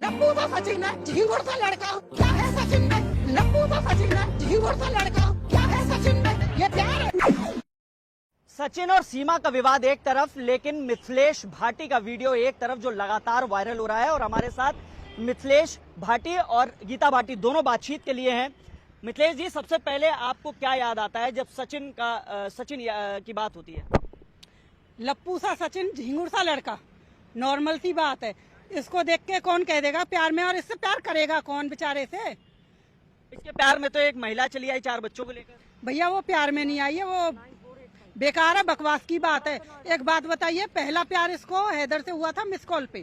लप्पू तो सचिन है, झींगुर सा लड़का क्या है सचिन में। लप्पू तो सचिन है, झींगुर सा लड़का क्या है सचिन में। ये प्यार है। सचिन और सीमा का विवाद एक तरफ, लेकिन मिथिलेश भाटी का वीडियो एक तरफ जो लगातार वायरल हो रहा है। और हमारे साथ मिथिलेश भाटी और गीता भाटी दोनों बातचीत के लिए हैं। मिथिलेश जी, सबसे पहले आपको क्या याद आता है जब सचिन की बात होती है? लप्पू सा सचिन, झिंगुर सा लड़का, नॉर्मल सी बात है। इसको देख के कौन कह देगा प्यार में, और इससे प्यार करेगा कौन बेचारे से। इसके प्यार में तो एक महिला चली आई 4 बच्चों को लेकर। भैया वो प्यार में नहीं आई है, वो बेकार है, बकवास की बात है। एक बात बताइए, पहला प्यार इसको हैदर से हुआ था मिस कॉल पे,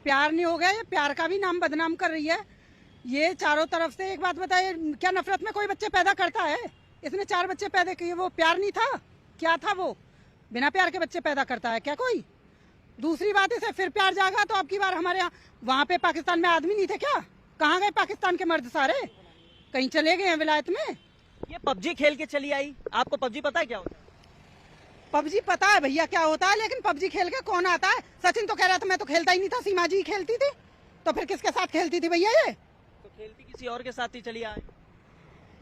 प्यार नहीं हो गया। ये प्यार का भी नाम बदनाम कर रही है ये चारों तरफ से। एक बात बताइए, क्या नफरत में कोई बच्चे पैदा करता है? इसने 4 बच्चे पैदा किए, वो प्यार नहीं था? क्या था वो? बिना प्यार के बच्चे पैदा करता है क्या कोई? दूसरी बात, इसे फिर प्यार जागा तो अब की बार हमारे यहाँ, वहाँ पे पाकिस्तान में आदमी नहीं थे क्या? कहाँ गए पाकिस्तान के मर्द सारे? कहीं चले गए हैं विलायत में। ये पबजी खेल के चली आई। आपको पबजी पता है क्या होता है? पबजी पता है भैया क्या होता है, लेकिन पबजी खेल के कौन आता है? सचिन तो कह रहा था मैं तो खेलता ही नहीं था, सीमा जी खेलती थी। तो फिर किसके साथ खेलती थी भैया ये? तो खेलती किसी और के साथ ही चली आए।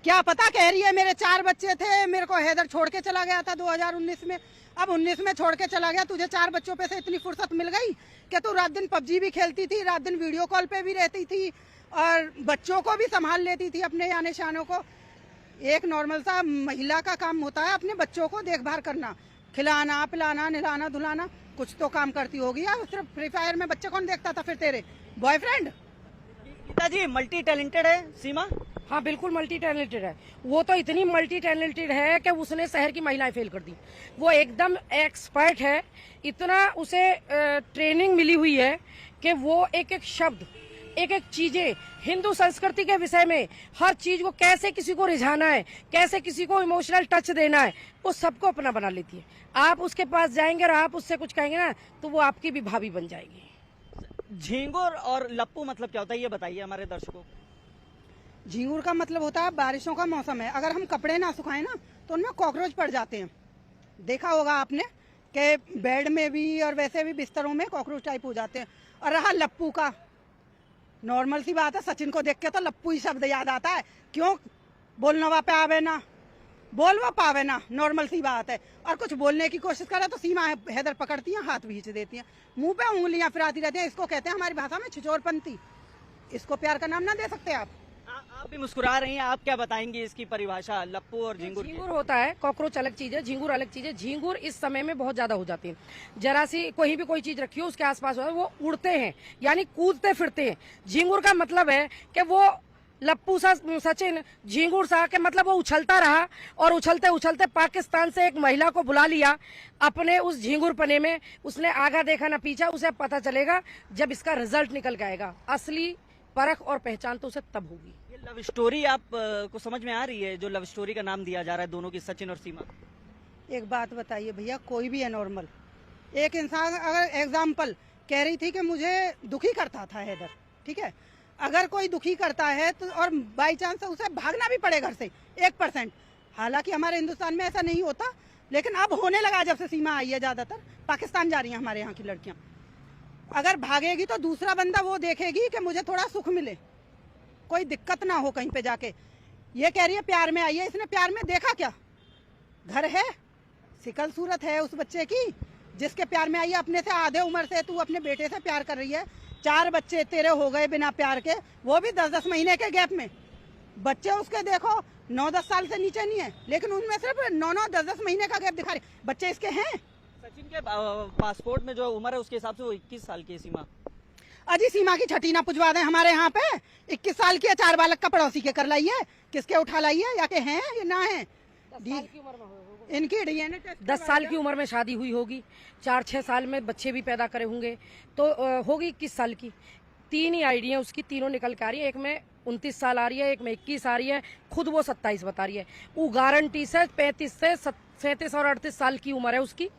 क्या पता, कह रही है मेरे 4 बच्चे थे, मेरे को हैदर छोड़ के चला गया था 2019 में। अब 19 में छोड़ के चला गया, तुझे 4 बच्चों पे से इतनी फुर्सत मिल गई कि तू रात दिन पबजी भी खेलती थी, रात दिन वीडियो कॉल पे भी रहती थी, और बच्चों को भी संभाल लेती थी अपने आने शानों को। एक नॉर्मल सा महिला का काम होता है अपने बच्चों को देखभाल करना, खिलाना पिलाना नहलाना धुलाना, कुछ तो काम करती होगी यार। सिर्फ फ्री फायर में बच्चे कौन देखता था फिर? तेरे बॉयफ्रेंड? गीता जी, मल्टी टैलेंटेड है सीमा। हाँ बिल्कुल मल्टी टैलेंटेड है। वो तो इतनी मल्टी टैलेंटेड है कि उसने शहर की महिलाएं फेल कर दी। वो एकदम एक्सपर्ट है, इतना उसे ट्रेनिंग मिली हुई है कि वो एक एक शब्द, एक एक चीजें, हिंदू संस्कृति के विषय में हर चीज को कैसे किसी को रिझाना है, कैसे किसी को इमोशनल टच देना है, वो सबको अपना बना लेती है। आप उसके पास जाएंगे और आप उससे कुछ कहेंगे ना, तो वो आपकी भी भाभी बन जाएगी। झींगुर और लप्पू मतलब क्या होता है, ये बताइए हमारे दर्शकों को। झींगुर का मतलब होता है बारिशों का मौसम है, अगर हम कपड़े ना सुखाएं ना तो उनमें कॉकरोच पड़ जाते हैं। देखा होगा आपने कि बेड में भी और वैसे भी बिस्तरों में कॉकरोच टाइप हो जाते हैं। और रहा लप्पू का, नॉर्मल सी बात है, सचिन को देख के तो लप्पू ही शब्द याद आता है। क्यों? बोलना पे आवे ना, बोलवा पावे ना, नॉर्मल सी बात है। और कुछ बोलने की कोशिश करे तो सीमा हैदर पकड़ती हैं, हाथ भींच देती हैं, मुंह पे उंगलियां फिराती रहती हैं। इसको कहते हैं हमारी भाषा में छिछोरपंती। इसको प्यार का नाम ना दे सकते आप भी मुस्कुरा रही हैं, आप क्या बताएंगी इसकी परिभाषा लप्पू और झींगुर? झींगुर होता है, कॉकरोच अलग चीज है, झींगुर अलग चीज है। झींगुर इस समय में बहुत ज्यादा हो जाते हैं। जरा सी कोई भी कोई चीज रखी हो उसके आसपास हो, वो उड़ते हैं, यानी कूदते फिरते हैं। झींगुर का मतलब है कि वो लप्पू सा सचिन, झींगुर सा के मतलब वो उछलता रहा, और उछलते उछलते पाकिस्तान से एक महिला को बुला लिया अपने उस झींगुर पने में। उसने आगा देखा ना पीछा। उसे पता चलेगा जब इसका रिजल्ट निकल जाएगा, असली परख और पहचान तो उसे तब होगी। ये लव स्टोरी आप को समझ में आ रही है, जो लव स्टोरी का नाम दिया जा रहा है दोनों की, सचिन और सीमा? एक बात बताइए भैया, कोई भी है नॉर्मल, एक इंसान अगर एग्जाम्पल कह रही थी कि मुझे दुखी करता था हैदर, ठीक है, अगर कोई दुखी करता है तो और बाई चांस उसे भागना भी पड़े घर से 1%, हालांकि हमारे हिंदुस्तान में ऐसा नहीं होता, लेकिन अब होने लगा जब से सीमा आई है। ज्यादातर पाकिस्तान जा रही हैं हमारे यहाँ की लड़कियां। अगर भागेगी तो दूसरा बंदा वो देखेगी कि मुझे थोड़ा सुख मिले, कोई दिक्कत ना हो कहीं पे जाके। ये कह रही है प्यार में आई है, इसने प्यार में देखा क्या? घर है, शिकल सूरत है उस बच्चे की जिसके प्यार में आई है। अपने से आधे उम्र से तू अपने बेटे से प्यार कर रही है। 4 बच्चे तेरे हो गए बिना प्यार के, वो भी 10-10 महीने के गैप में। बच्चे उसके देखो 9-10 साल से नीचे नहीं है, लेकिन उनमें सिर्फ 9-9 10-10 महीने का गैप दिखा रही। बच्चे इसके हैं। सचिन के पासपोर्ट में जो उम्र है उसके हिसाब से वो 21 साल की है सीमा। अजी सीमा की छठी ना पुजवा दें हमारे यहाँ पे। 21 साल की है, 4 बालक का पड़ोसी के कर लाई है, किसके उठा लाई है, या के हैं या ना है? 10 साल की उम्र में इनकी डीएनए टेस्ट 10 साल की उम्र में शादी हुई होगी, 4-6 साल में बच्चे भी पैदा करे होंगे, तो होगी 21 साल की। 3 ही आईडियां उसकी, तीनों निकल के आ रही है। एक में 29 साल आ रही है, एक में 21 आ रही है, खुद वो 27 बता रही है। वो गारंटी से 35 से 37 और 38 साल की उम्र है उसकी।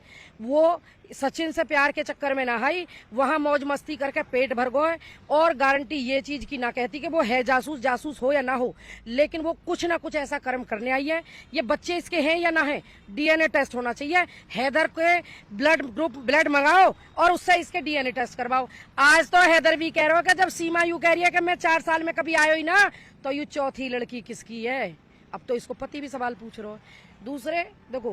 वो सचिन से प्यार के चक्कर में नहाई, वहां मौज मस्ती करके पेट भर गए। और गारंटी ये चीज की ना कहती कि वो है जासूस हो या ना हो, लेकिन वो कुछ ना कुछ ऐसा कर्म करने आई है। ये बच्चे इसके हैं या ना है, डीएनए टेस्ट होना चाहिए। हैदर के ब्लड मंगाओ और उससे इसके डीएनए टेस्ट करवाओ। आज तो हैदर भी कह रहा हो कि जब सीमा यूं कह रही है कि मैं 4 साल में कभी आयो ही ना, तो यू चौथी लड़की किसकी है? अब तो इसको पति भी सवाल पूछ रहा है। दूसरे देखो,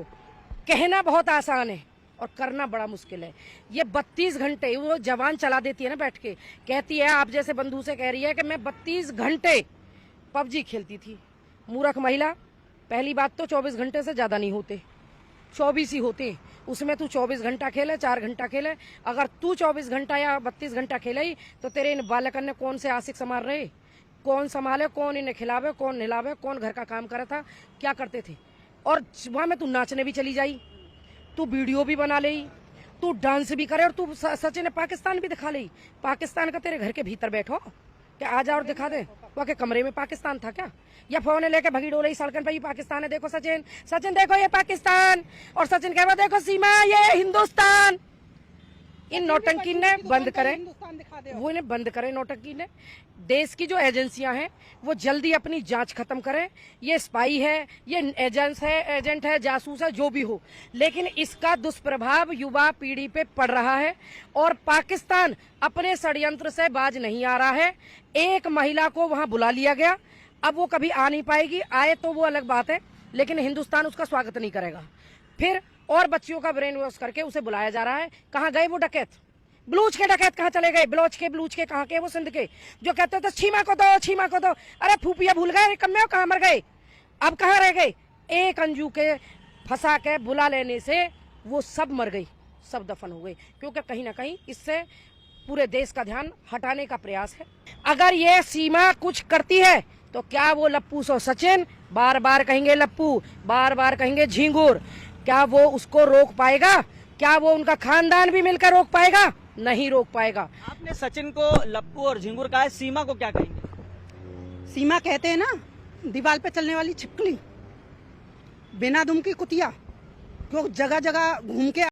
कहना बहुत आसान है और करना बड़ा मुश्किल है। ये 32 घंटे वो जवान चला देती है ना बैठ के, कहती है आप जैसे बंधु से कह रही है कि मैं 32 घंटे पबजी खेलती थी। मूर्ख महिला, पहली बात तो 24 घंटे से ज्यादा नहीं होते, 24 ही होते। उसमें तू 24 घंटा खेले, 4 घंटा खेले। अगर तू 24 घंटा या 32 घंटा खेले ही, तो तेरे इन बालकन ने कौन से आशिक संभाल रहे? कौन संभाले, कौन इन्हें खिलावे, कौन नहलावे, कौन घर का काम करा था, क्या करते थे? और वहां में तू नाचने भी चली जाई, तू वीडियो भी बना ले, तू डांस भी करे, और तू सचिन ने पाकिस्तान भी दिखा ले। पाकिस्तान का तेरे घर के भीतर बैठो, क्या आ जा और दिखा दे? वहाँ के कमरे में पाकिस्तान था क्या? या फोन लेके भगी डोले सड़कन पे ही पाकिस्तान है, देखो सचिन, सचिन देखो ये पाकिस्तान, और सचिन कह रहा देखो सीमा ये हिंदुस्तान। इन नौटंकी ने बंद करे, वो इन्हें बंद करे नौटंकी ने। देश की जो एजेंसियां हैं वो जल्दी अपनी जांच खत्म करें। ये स्पाई है, ये एजेंट है, जासूस है, जो भी हो, लेकिन इसका दुष्प्रभाव युवा पीढ़ी पे पड़ रहा है और पाकिस्तान अपने षड्यंत्र से बाज नहीं आ रहा है। एक महिला को वहां बुला लिया गया, अब वो कभी आ नहीं पाएगी, आए तो वो अलग बात है, लेकिन हिंदुस्तान उसका स्वागत नहीं करेगा। फिर और बच्चियों का ब्रेन वॉश करके उसे बुलाया जा रहा है। कहाँ गए वो डकैत? बलूच के डकैत कहाँ चले गए? बलूच के कहाँ के? वो सिंध के जो कहते थे छीमा को दो, छीमा को दो। अरे फूफिया भूल गए, कम्मे कहाँ मर गए? अब कहाँ रह गए? एक अंजू के फंसा के बुला लेने से वो सब मर गई, सब दफन हो गई, क्योंकि कहीं ना कहीं इससे पूरे देश का ध्यान हटाने का प्रयास है। अगर ये सीमा कुछ करती है तो क्या वो लप्पू सो सचिन, बार बार कहेंगे लप्पू, बार बार कहेंगे झिंगुर, क्या वो उसको रोक पाएगा? क्या वो उनका खानदान भी मिलकर रोक पाएगा? नहीं रोक पाएगा। आपने सचिन को लप्पू और झिंगुर कहा है, सीमा को क्या कहेंगे? सीमा कहते हैं ना दीवार पे चलने वाली छिपकली, बिना दुम की कुतिया, जो जगह जगह घूम के